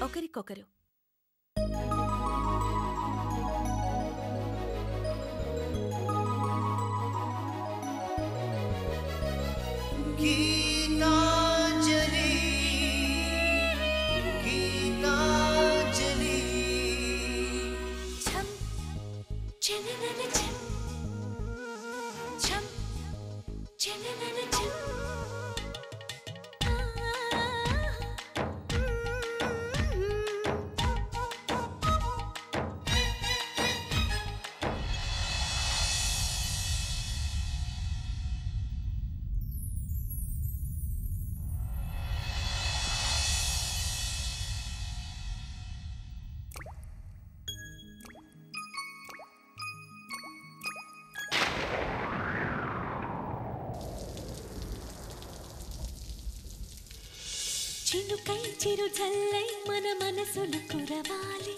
ఒకరికొకరు. గీతాంజలి గీతాంజలి ఛం చెననన ఛం ఛం చెననన ఛం చినుకై చిరు జల్లై మన మనసులు కురవాలి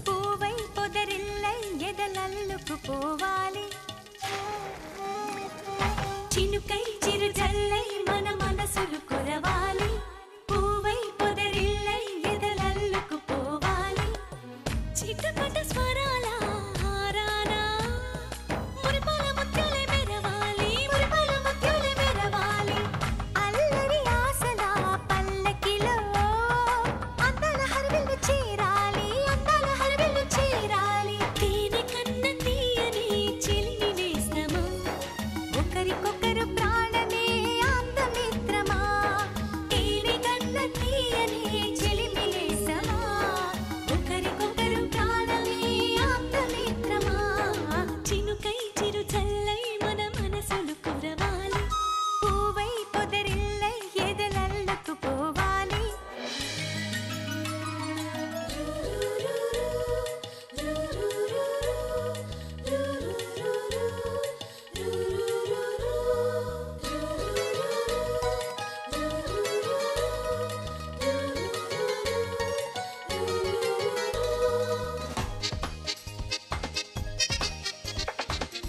పూవై పొదరిల్లై ఎదలల్లుకు పోవాలి చినుకై చిరు జల్లై మన మనసులు కురవాలి పూవై పొదరిల్లై ఎదలల్లుకు పోవాలి చిటపట స్వరాల హారానా మురిపాల ముత్యాలే మెరవాలి మురిపాల ముత్యాలే మెరవాలి అల్లరి ఆశల పల్లకిలో అందాల హరివిల్లు చేరాలి అందాల హరివిల్లు చేరాలి తేనె కన్న తీయని చిలిమి నేస్తమా ఒకరికొకరు ప్రాణమే అందమిత్రమా తేనె కన్న తీయని చిలిమి నేస్తమా ఒకరికొకరు ప్రాణమే అందమిత్రమా చినుకై చిరు చల్లై మన మనసులు కురవాలి పూవై పొదరిల్లై ఎదలల్లుకు పోవాలి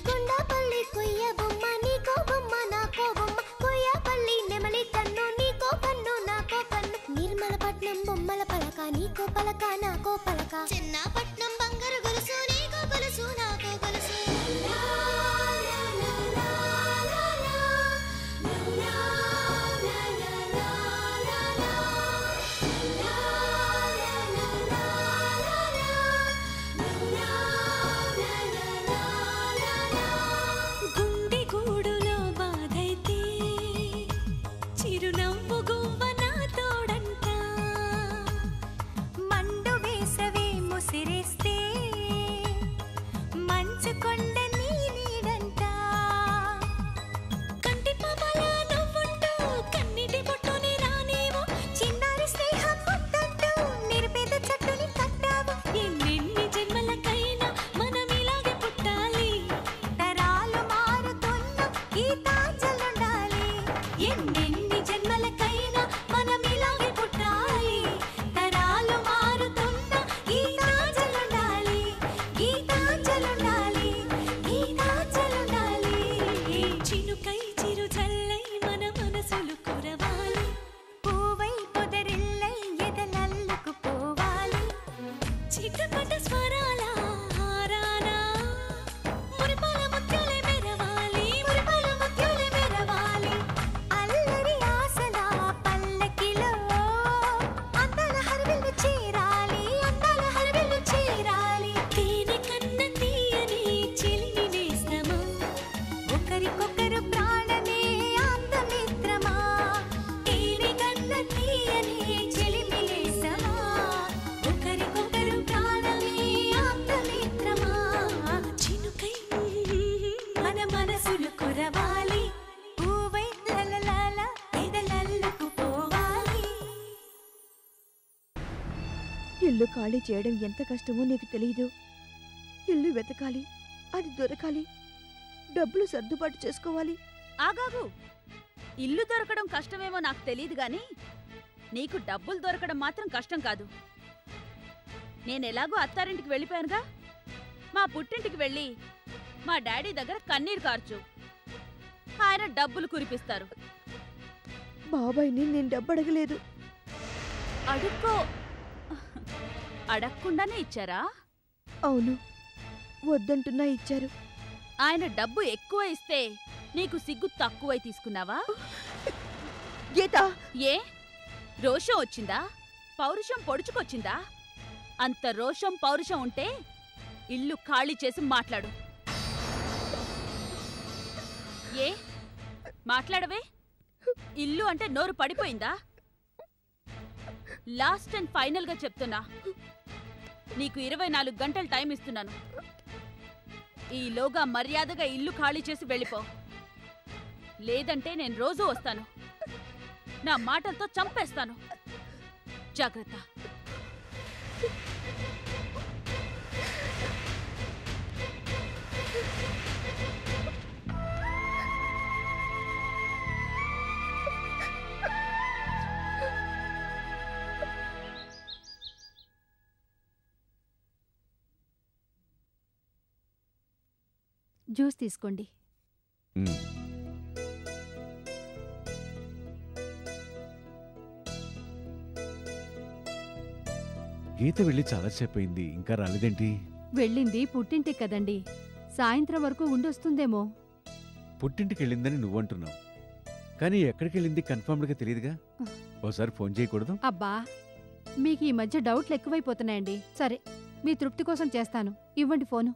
కొండపల్లి కొయ్య బొమ్మ నీకో బొమ్మ నాకో బొమ్మ కొయ్యపల్లి నెమలి కన్ను నీకో కన్ను నాకో కన్ను నిర్మలపట్నం బొమ్మల పలక నీకో పలక నాకో పలక చిన్నపట్నం బంగారు గొలుసు నీకో గొలుసు నాకో గొలుసు గుండె గూడులో బాధైతే చిరునవ్వు గువ్వ నా తోడంట మండు వేసవే ముసిరేస్తే మంచు కొండ నీ నీడంట కంటి పాపల నవ్వుంటూ కన్నిటి బొట్టుని రానేమో చిన్నారి స్నేహం ముద్దంటూ నిరుపేద చెట్టుని కట్టావు ఎన్నెన్ని జన్మలకైనా మనం ఇలాగే పుట్టాలి తరాలు మారుతున్న గీతాంజలుండాలి ఎన్నెన్ని జన్మలకైనా మనం ఇలాగే పుట్టాలి తరాలు మారుతున్న గీతాంజలుండాలి గీతాంజలుండాలి గీతాంజలుండాలి చినుకై చిరు జల్లై మన మనసులు కురవాలి పూవై పొదరిల్లై ఎదలల్లుకు పోవాలి చిటపట స్వరాల హారానా మురిపాల ముత్యాలే మెరవాలి మురిపాల ముత్యాలే మెరవాలి అల్లరి ఆశల పల్లకిలో అందాల హరివిల్లు చేరాలి అందాల హరివిల్లు చేరాలి తేనె కన్న తీయని చిలిమి నేస్తమా ఒకరికొకరు ప్రాణమే అందమిత్రమా తేనె కన్న తీయని చిలిమి నేస్తమా ఒకరికొకరు ప్రాణమే అందమిత్రమా చినుకై మన మనసులు కురవాలి పూవై లలలాల ఎదలల్లుకు పోవాలి ఇల్లు ఖాళీ చేయడం ఎంత కష్టమో నీకు తెలియదు. ఇల్లు వెతకాలి, అది దొరకాలి, డబ్బులు సర్దుబాటు చేసుకోవాలి. ఆగాగు. ఇల్లు దొరకడం కష్టమేమో నాకు తెలియదు గాని నీకు డబ్బులు దొరకడం మాత్రం కష్టం కాదు. నేనెలాగో అత్తారింటికి వెళ్ళిపోయానుగా, మా పుట్టింటికి వెళ్ళి మా డాడీ దగ్గర కన్నీరు కార్చు. ఆయన డబ్బులు కురిపిస్తారు. బాబాయ్ని నేను డబ్బు అడగలేదు. అడుక్కో. అడగకుండానే ఇచ్చారా? అవును, వద్దంటున్నా ఇచ్చారు. ఆయన డబ్బు ఎక్కువ ఇస్తే నీకు సిగ్గు తక్కువై తీసుకున్నావా? గీత, ఏ రోషం వచ్చిందా? పౌరుషం పొడుచుకొచ్చిందా? అంత రోషం పౌరుషం ఉంటే ఇల్లు ఖాళీ చేసి మాట్లాడు. ఏ మాట్లాడవే? ఇల్లు అంటే నోరు పడిపోయిందా? లాస్ట్ అండ్ ఫైనల్గా చెప్తున్నా, నీకు 24 గంటలు టైం ఇస్తున్నాను. ఈలోగా మర్యాదగా ఇల్లు ఖాళీ చేసి వెళ్ళిపో. లేదంటే నేను రోజూ వస్తాను. నా మాటలతో చంపేస్తాను. జాగ్రత్త. జ్యూస్ తీసుకోండి. గీత వెళ్ళి చాలాసేపు అయింది, ఇంకా రాలేదేంటి? వెళ్ళింది పుట్టింటికి కదండి, సాయంత్రం వరకు ఉండొస్తుందేమో. పుట్టింటికి వెళ్ళిందని నువ్వంటున్నావు, కానీ ఎక్కడికి వెళ్ళింది కన్ఫర్మ్డ్గా తెలియదుగా. ఓసారి ఫోన్ చేయకూడదు? అబ్బా, మీకు ఈ మధ్య డౌట్లు ఎక్కువైపోతున్నాయండి. సరే, మీ తృప్తి కోసం చేస్తాను. ఇవ్వండి ఫోను.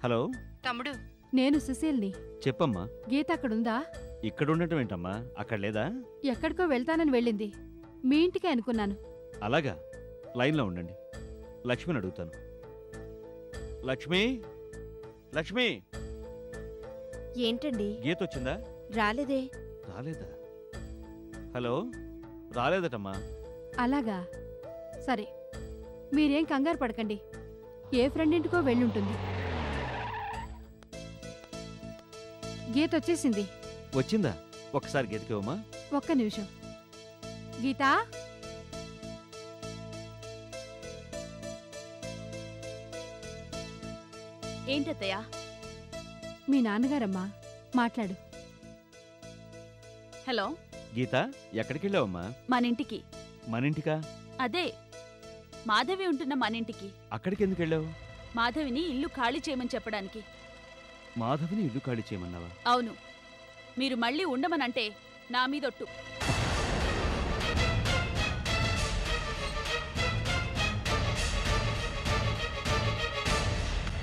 హలో తమ్ముడు, నేను సుశీల్ని. చెప్పమ్మా. గీత అక్కడుందా? ఇక్కడ ఉండటం ఏంటమ్మా? అక్కడ లేదా? ఎక్కడికో వెళ్తానని వెళ్ళింది. మీ ఇంటికే అనుకున్నాను. అలాగా, లైన్లో ఉండండి. లక్ష్మిని అడుగుతాను. లక్ష్మి, లక్ష్మి, ఏంటండి? గీత వచ్చిందా? రాలేదే. రాలేదా? హలో, రాలేదటమ్మా. అలాగా, సరే, మీరేం కంగారు పడకండి. ఏ ఫ్రెండ్ ఇంటికో వెళ్ళుంటుంది. గీత వచ్చేసింది. వచ్చిందా? ఒకసారి గీతకేవమ్మా. ఒక్క నిమిషం. గీతా, ఏంటత్తయ్యా? మీ నాన్నగారమ్మా, మాట్లాడు. హలో. గీత, ఎక్కడికి వెళ్ళావమ్మా? మనింటికి. మనింటికా? అదే, మాధవి ఉంటున్న మనింటికి. అక్కడికి ఎందుకు వెళ్ళావు? మాధవిని ఇల్లు ఖాళీ చేయమని చెప్పడానికి. మాధవిని ఇల్లు ఖాళీ చేయమన్నావా? అవును. మీరు మళ్ళీ ఉండమనంటే నా మీదొట్టు.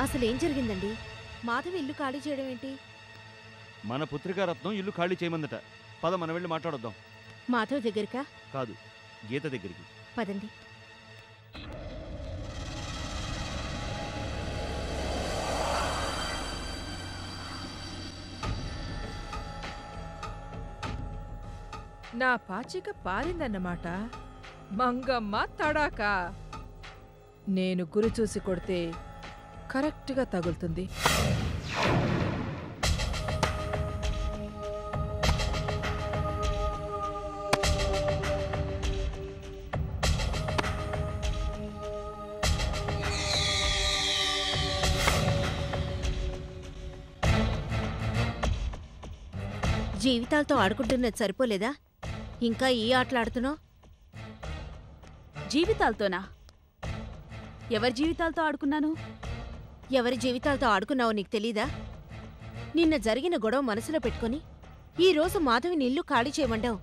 అసలేం జరిగిందండి? మాధవి ఇల్లు ఖాళీ చేయడం ఏంటి? మన పుత్రికారత్నం ఇల్లు ఖాళీ చేయమందట. పద, మనం వెళ్ళి మాట్లాడొద్దాం. మాధవ్ దగ్గరికా? కాదు, గీత దగ్గరికి. పదండి. నా పాచిక పారిందన్నమాట. మంగమ్మ తడాకా. నేను గురి చూసి కొడితే కరెక్ట్గా తగులుతుంది. జీవితాలతో ఆడుకుంటున్నది సరిపోలేదా? ఇంకా ఈ ఆటలాడుతున్నావు? జీవితాలతోనా? ఎవరి జీవితాలతో ఆడుకున్నాను? ఎవరి జీవితాలతో ఆడుకున్నావో నీకు తెలీదా? నిన్న జరిగిన గొడవ మనసులో పెట్టుకుని ఈరోజు మాధవిని ఇల్లు ఖాళీ చేయమంటావు.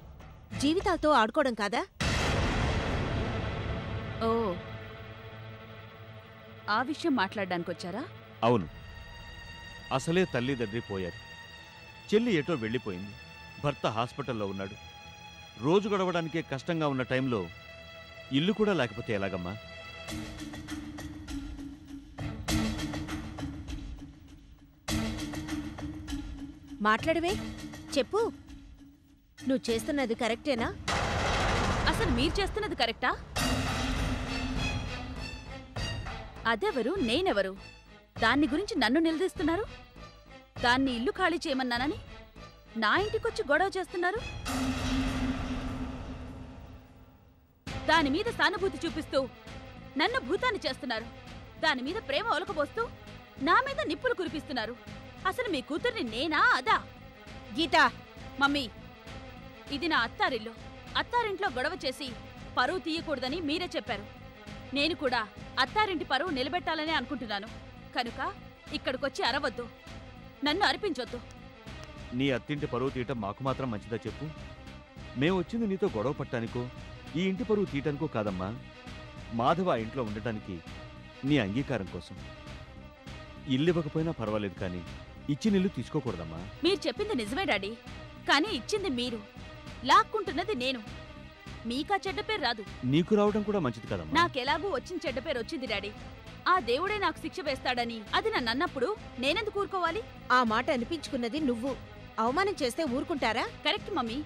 జీవితాలతో ఆడుకోవడం కాదా? ఓ, ఆ విషయం మాట్లాడడానికొచ్చారా? అవును, అసలే తల్లిదండ్రి పోయారు. చెల్లి ఎటో వెళ్ళిపోయింది. భర్త హాస్పిటల్లో ఉన్నాడు. రోజు గడవడానికే కష్టంగా ఉన్న టైంలో ఇల్లు కూడా లేకపోతే ఎలాగమ్మా? మాట్లాడవే, చెప్పు. నువ్వు చేస్తున్నది కరెక్టేనా? అసలు మీరు చేస్తున్నది కరెక్టా? అదెవరు, నేనెవరు? దాన్ని గురించి నన్ను నిలదీస్తున్నారు. దాన్ని ఇల్లు ఖాళీ చేయమన్నానని నా ఇంటికొచ్చి గొడవ చేస్తున్నారు. దానిమీద సానుభూతి చూపిస్తూ నన్ను భూతాన్ని చేస్తున్నారు. దానిమీద ప్రేమ ఒలకబోస్తూ నా మీద నిప్పులు కురిపిస్తున్నారు. అసలు మీ కూతుర్ని నేనా అదా? గీతా, మమ్మీ, ఇది నా అత్తారిల్లు. అత్తారింట్లో గొడవ చేసి పరువు తీయకూడదని మీరే చెప్పారు. నేను కూడా అత్తారింటి పరువు నిలబెట్టాలనే అనుకుంటున్నాను. కనుక ఇక్కడికొచ్చి అరవద్దు, నన్ను అరిపించొద్దు. నీ అత్తింటి పరువు తీయటం మాకు మాత్రం మంచిదా చెప్పు? మేము వచ్చింది నీతో గొడవ పట్టానికో ఈ ఇంటి పరువు తీయటానికో కాదమ్మా. మాధవ ఆ ఇంట్లో ఉండటానికి నీ అంగీకారం కోసం. ఇల్లు ఇవ్వకపోయినా పర్వాలేదు, కానీ ఇచ్చిన ఇల్లు తీసుకోకూడదమ్మా. మీరు చెప్పింది నిజమే డాడీ, కానీ ఇచ్చింది మీరు, లాక్కుంటున్నది నేను. మీకా చెడ్డ పేరు రాదు. నీకు రావడం కూడా మంచిది కదమ్మా. నాకెలాగూ వచ్చిన చెడ్డ పేరు వచ్చింది డాడీ. ఆ దేవుడే నాకు శిక్ష వేస్తాడని అది నన్ను అన్నప్పుడు నేనెందుకు ఊరుకోవాలి? ఆ మాట అనిపించుకున్నది నువ్వు. అవమానం చేస్తే ఊరుకుంటారా? కరెక్ట్ మమ్మీ,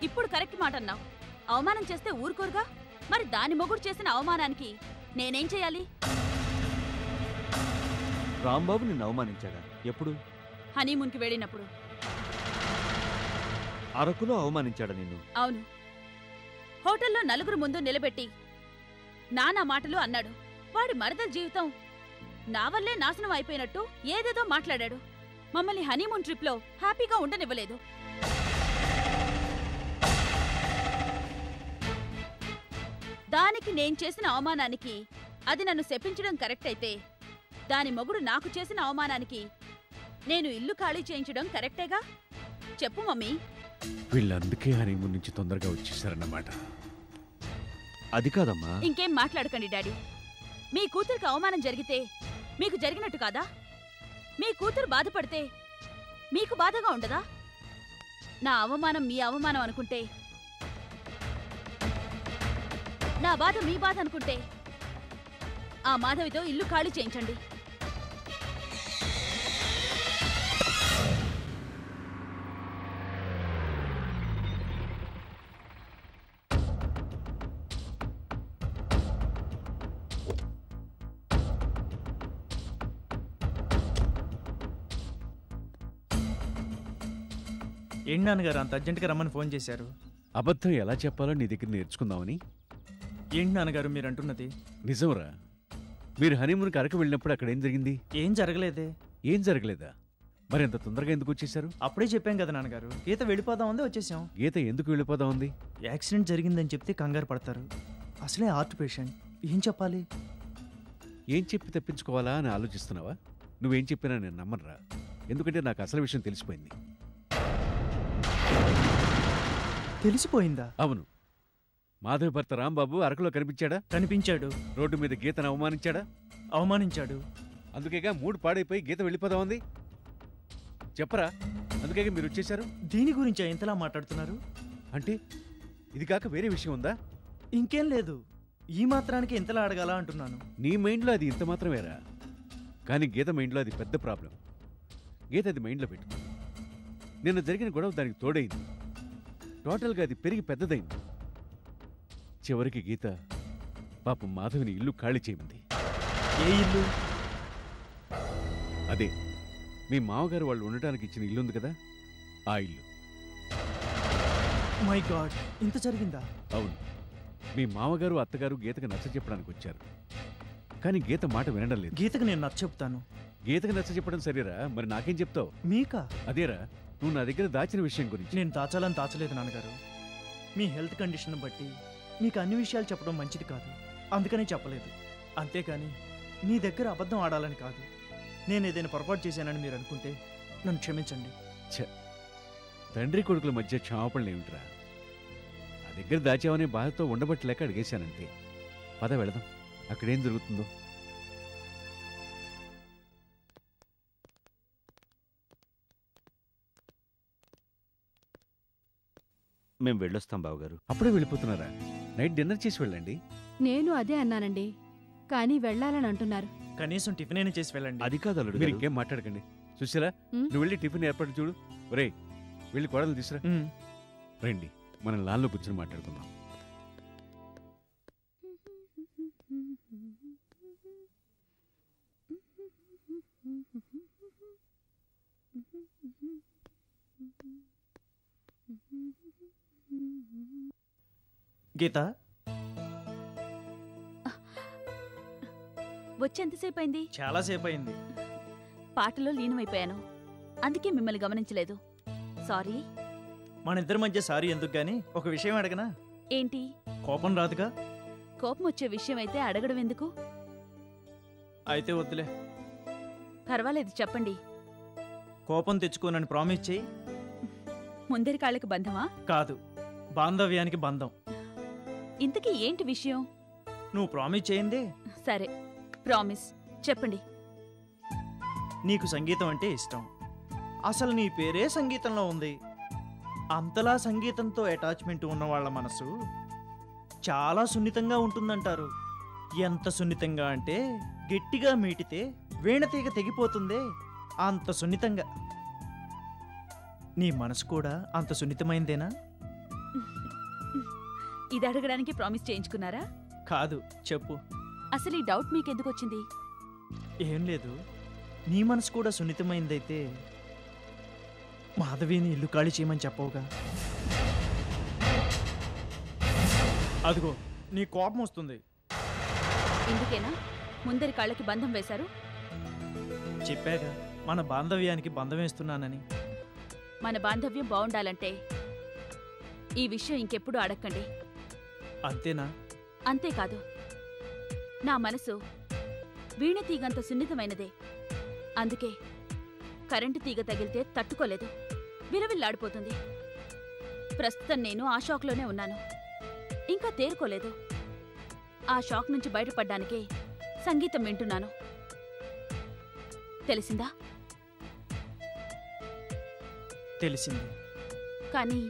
ఇప్పుడు కరెక్ట్ మాట అన్నావు. అవమానం చేస్తే ఊరుకోరుగా. మరి దాని మొగుడు చేసిన అవమానానికి నేనేం చేయాలి? రాంబాబు నిన్ను అవమానించాడా? ఎప్పుడు? హనీమూన్కి వెళ్ళినప్పుడు. అరకులో అవమానించాడా నిన్ను? అవును, హోటల్లో నలుగురు ముందు నిలబెట్టి నానా మాటలు అన్నాడు. వాడి మరదల జీవితం నా వల్లే నాశనం అయిపోయినట్టు ఏదేదో మాట్లాడాడు. మమ్మల్ని హనీమూన్ ట్రిప్లో హ్యాపీగా ఉండనివ్వలేదు. దానికి నేను చేసిన అవమానానికి అది నన్ను శపించడం కరెక్ట్ అయితే, దాని మొగుడు నాకు చేసిన అవమానానికి నేను ఇల్లు ఖాళీ చేయించడం కరెక్టేగా? చెప్పు మమ్మీ. వీళ్ళందుకే హనీమూన్ నుంచి తొందరగా వచ్చేసారన్నమాట. అది కాదమ్మా. ఇంకేం మాట్లాడకండి డాడీ. మీ కూతురికి అవమానం జరిగితే మీకు జరిగినట్టు కాదా? మీ కూతురు బాధపడితే మీకు బాధగా ఉండదా? నా అవమానం మీ అవమానం అనుకుంటే, నా బాధ మీ బాధ అనుకుంటే ఆ మాధవితో ఇల్లు ఖాళీ చేయించండి. ఏంటి నాన్నగారు అంత అర్జెంటుగా రమ్మని ఫోన్ చేశారు? అబద్ధం ఎలా చెప్పాలో నీ దగ్గర నేర్చుకుందామని. ఏంటి నాన్నగారు మీరు అంటున్నది? నిజంరా, మీరు హనీమూన్కి అరకు వెళ్ళినప్పుడు అక్కడ ఏం జరిగింది? ఏం జరగలేదే. ఏం జరగలేదా? మరి అంత తొందరగా ఎందుకు వచ్చేసారు? అప్పుడే చెప్పాం కదా నాన్నగారు, గీత వెళ్ళిపోదాం ఉంది, వచ్చేసాం. గీత ఎందుకు వెళ్ళిపోదా ఉంది? యాక్సిడెంట్ జరిగిందని చెప్తే కంగారు పడతారు. అసలే హార్ట్ పేషెంట్, ఏం చెప్పాలి? ఏం చెప్పి తప్పించుకోవాలా అని ఆలోచిస్తున్నావా? నువ్వేం చెప్పినా నేను నమ్మనురా, ఎందుకంటే నాకు అసలు విషయం తెలిసిపోయింది. తెలిసిపోయిందా? అవును, మాధవి భర్త రాంబాబు అరకులో కనిపించాడా? కనిపించాడు. రోడ్డు మీద గీతను అవమానించాడా? అవమానించాడు. అందుకేగా మూడు పాడైపోయి గీత వెళ్ళిపోదా ఉంది. చెప్పరా, అందుకేగా మీరు వచ్చేశారు. దీని గురించి ఇంతలా మాట్లాడుతున్నారు? అంటే ఇది కాక వేరే విషయం ఉందా? ఇంకేం లేదు, ఈ మాత్రానికి ఇంతలా అడగాల అంటున్నాను. నీ మైండ్లో అది ఇంత మాత్రమేరా, కానీ గీత మైండ్లో అది పెద్ద ప్రాబ్లం. గీత అది మైండ్లో పెట్టుకుంది. నిన్న జరిగిన గొడవ దానికి తోడైంది. టోటల్గా అది పెరిగి పెద్దదైంది. చివరికి గీత పాపం మాధవిని ఇల్లు ఖాళీ చేయమంది. ఏ ఇల్లు? అదే మీ మామగారు వాళ్ళు ఉండటానికి ఇచ్చిన ఇల్లు ఉంది కదా, ఆ ఇల్లు. మై గాడ్, ఇంత జరిగిందా? అవును, మీ మామగారు అత్తగారు గీతకు నచ్చ చెప్పడానికి వచ్చారు, కానీ గీత మాట వినడం లేదు. గీతకు నేను నచ్చ చెప్తాను. గీతకు నచ్చ చెప్పడం సరేరా, మరి నాకేం చెప్తావు? మీకా? అదేరా, నువ్వు నా దగ్గర దాచిన విషయం గురించి. నేను దాచాలని దాచలేదు నాన్నగారు. మీ హెల్త్ కండిషన్ బట్టి మీకు అన్ని విషయాలు చెప్పడం మంచిది కాదు, అందుకనే చెప్పలేదు. అంతేకాని మీ దగ్గర అబద్ధం ఆడాలని కాదు. నేను ఏదైనా పొరపాటు చేశానని మీరు అనుకుంటే నన్ను క్షమించండి. తండ్రి కొడుకుల మధ్య క్షమాపణలు ఏమిట్రా? నా దగ్గర దాచావనే బాధతో ఉండబట్టలేక అడిగేశానంతే. పద వెళదాం, అక్కడేం జరుగుతుందో. మేము వెళ్ళొస్తాం బావగారు. అప్పుడే వెళ్ళిపోతున్నారా? నైట్ డిన్నర్ చేసి వెళ్ళండి. నేను అదే అన్నానండి, కానీ వెళ్ళాలని అంటున్నారు. కనీసం టిఫిన్ అయినా చేసి వెళ్ళండి. అది కాదు అల్లుడు మీరు గారు. ఇంకేం మాట్లాడకండి. సుశీల, నువ్వు వెళ్ళి టిఫిన్ ఏర్పాటు చూడు. ఒరే, వెళ్ళి కోడలు తీసురా. రండి, మనం లాన్లో కూర్చొని మాట్లాడుకుందాం. గీత, వచ్చేంతసేపు అయింది? చాలాసేపు అయింది. పాటలో లీనమైపోయాను. అందుకే మిమ్మల్ని గమనించలేదు. సారీ. మన ఇద్దరి మధ్య సారీ ఎందుకు గాని ఒక విషయం అడగనా? ఏంటి? కోపం రాదుగా? కోపం వచ్చే విషయం అయితే అడగడం ఎందుకు? అయితే వద్దులే. పర్వాలేదు, చెప్పండి. కోపం తెచ్చుకోనని ప్రామిస్ చేయి. ముందరి కాళ్ళకి బంధమా? కాదు, బాంధవ్యానికి బంధం. ఇంతకీ ఏంటి విషయం? నువ్వు ప్రామిస్ చేయిందే. సరే, ప్రామిస్ చెప్పండి. నీకు సంగీతం అంటే ఇష్టం. అసలు నీ పేరే సంగీతంలో ఉంది. అంతలా సంగీతంతో అటాచ్మెంట్ ఉన్న వాళ్ళ మనసు చాలా సున్నితంగా ఉంటుందంటారు. ఎంత సున్నితంగా అంటే గట్టిగా మీటితే వీణతీగ తెగిపోతుందే, అంత సున్నితంగా. నీ మనసు కూడా అంత సున్నితమైందేనా? ఇది అడగడానికి ప్రామిస్ చేయించుకున్నారా? కాదు, చెప్పు. అసలు ఈ డౌట్ మీకెందుకు వచ్చింది? ఏం లేదు, నీ మనసు కూడా సున్నితమైందైతే మాధవిని ఇల్లు ఖాళీ చేయమని చెప్పవుగా. అదిగో నీ కోపం వస్తుంది. ఎందుకేనా ముందరి కాళ్ళకి బంధం వేశారు? చెప్పాగా, మన బాంధవ్యానికి బంధం వేస్తున్నానని. మన బాంధవ్యం బాగుండాలంటే ఈ విషయం ఇంకెప్పుడు అడగండి. అంతేనా? అంతేకాదు, నా మనసు వీణ తీగంత సున్నితమైనదే. అందుకే కరెంటు తీగ తగిలితే తట్టుకోలేదు, విరవిల్లాడిపోతుంది. ప్రస్తుతం నేను ఆ షాక్లోనే ఉన్నాను, ఇంకా తేరుకోలేదు. ఆ షాక్ నుంచి బయటపడ్డానికే సంగీతం వింటున్నాను. తెలిసిందా? తెలిసింది. కానీ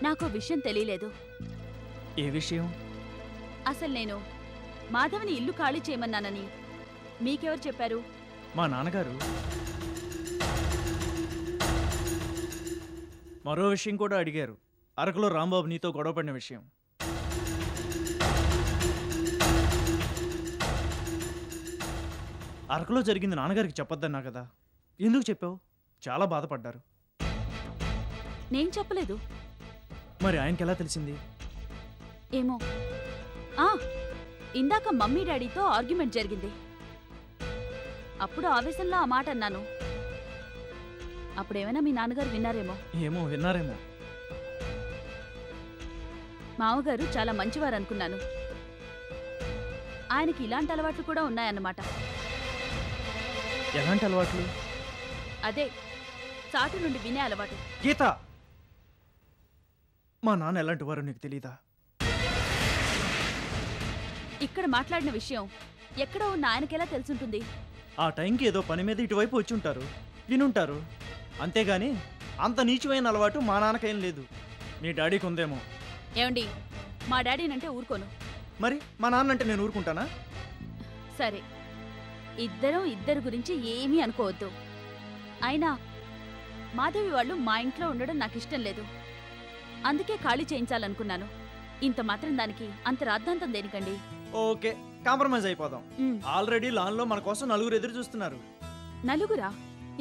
నాకు విషయం తెలియలేదు. ఏ విషయం? అసలు నేను మాధవిని ఇల్లు ఖాళీ చేయమన్నానని మీకెవరు చెప్పారు? మా నాన్నగారు. మరో విషయం కూడా అడిగారు. అరకులో రాంబాబు నీతో గొడవపడిన విషయం. అరకులో జరిగింది నాన్నగారికి చెప్పొద్దన్నా కదా, ఎందుకు చెప్పావు? చాలా బాధపడ్డారు. నేను చెప్పలేదు. మరి ఆయనకి ఎలా తెలిసింది? ఏమో. ఇందాక మమ్మీ డాడీతో ఆర్గ్యుమెంట్ జరిగింది. అప్పుడు ఆవేశంలో ఆ మాట అన్నాను. అప్పుడేమైనా మీ నాన్నగారు విన్నారేమో. ఏమో, విన్నారేమో. మామగారు చాలా మంచివారు అనుకున్నాను. ఆయనకి ఇలాంటి అలవాట్లు కూడా ఉన్నాయన్నమాట. ఎలాంటి అలవాట్లు? అదే, చాటు నుండి వినే అలవాటు. గీత, మా నాన్న ఎలాంటి వారో నీకు తెలీదా? ఇక్కడ మాట్లాడిన విషయం ఎక్కడో ఉన్న ఆయనకెలా తెలుసుంటుంది? ఆ టైంకి ఏదో పని మీద ఇటువైపు వచ్చి ఉంటారు, వినుంటారు. అంతేగాని అంత నీచమైన అలవాటు మా నాన్నకేం లేదు. నీ డాడీకి ఉందేమో. ఏమండి, మా డాడీనంటే ఊరుకోను. మరి మా నాన్న అంటే నేను ఊరుకుంటానా? సరే, ఇద్దరి గురించి ఏమీ అనుకోవద్దు. అయినా మాధవి వాళ్ళు మా ఇంట్లో ఉండడం నాకు ఇష్టం లేదు. అందుకే ఖాళీ చేయించాలనుకున్నాను. ఇంత మాత్రం దానికి అంత రాద్ధాంతం దేనికండి? ఓకే, కాంప్రమైజ్ అయిపోదాం. ఉమ్. ఆల్రెడీ లాన్లో మన కోసం నలుగురు ఎదురు చూస్తున్నారు. నలుగురా?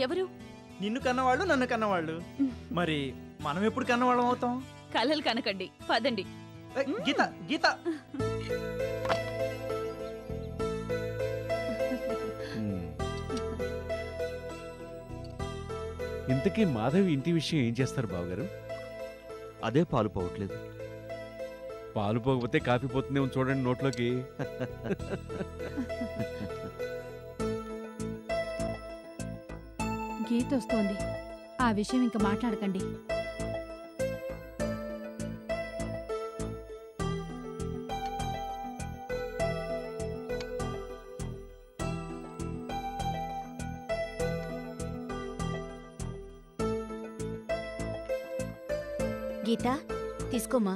ఎవరు? నిన్ను కన్నవాళ్ళు, నన్ను కన్నవాళ్ళు. మరి మనం ఎప్పుడు కన్నవాళ్ళం అవుతాం? కలలు కనకండి, పదండి. గీత, గీత. ఇంతకీ మాధవి ఇంటి విషయం ఏం చేస్తారు బావగారు? అదే పాలు పోవట్లేదు. పాలు పోకపోతే కాఫీ పోతుందేమో చూడండి నోట్లోకి. గీత వస్తోంది, ఆ విషయం ఇంకా మాట్లాడకండి. గీత, తీసుకోమా.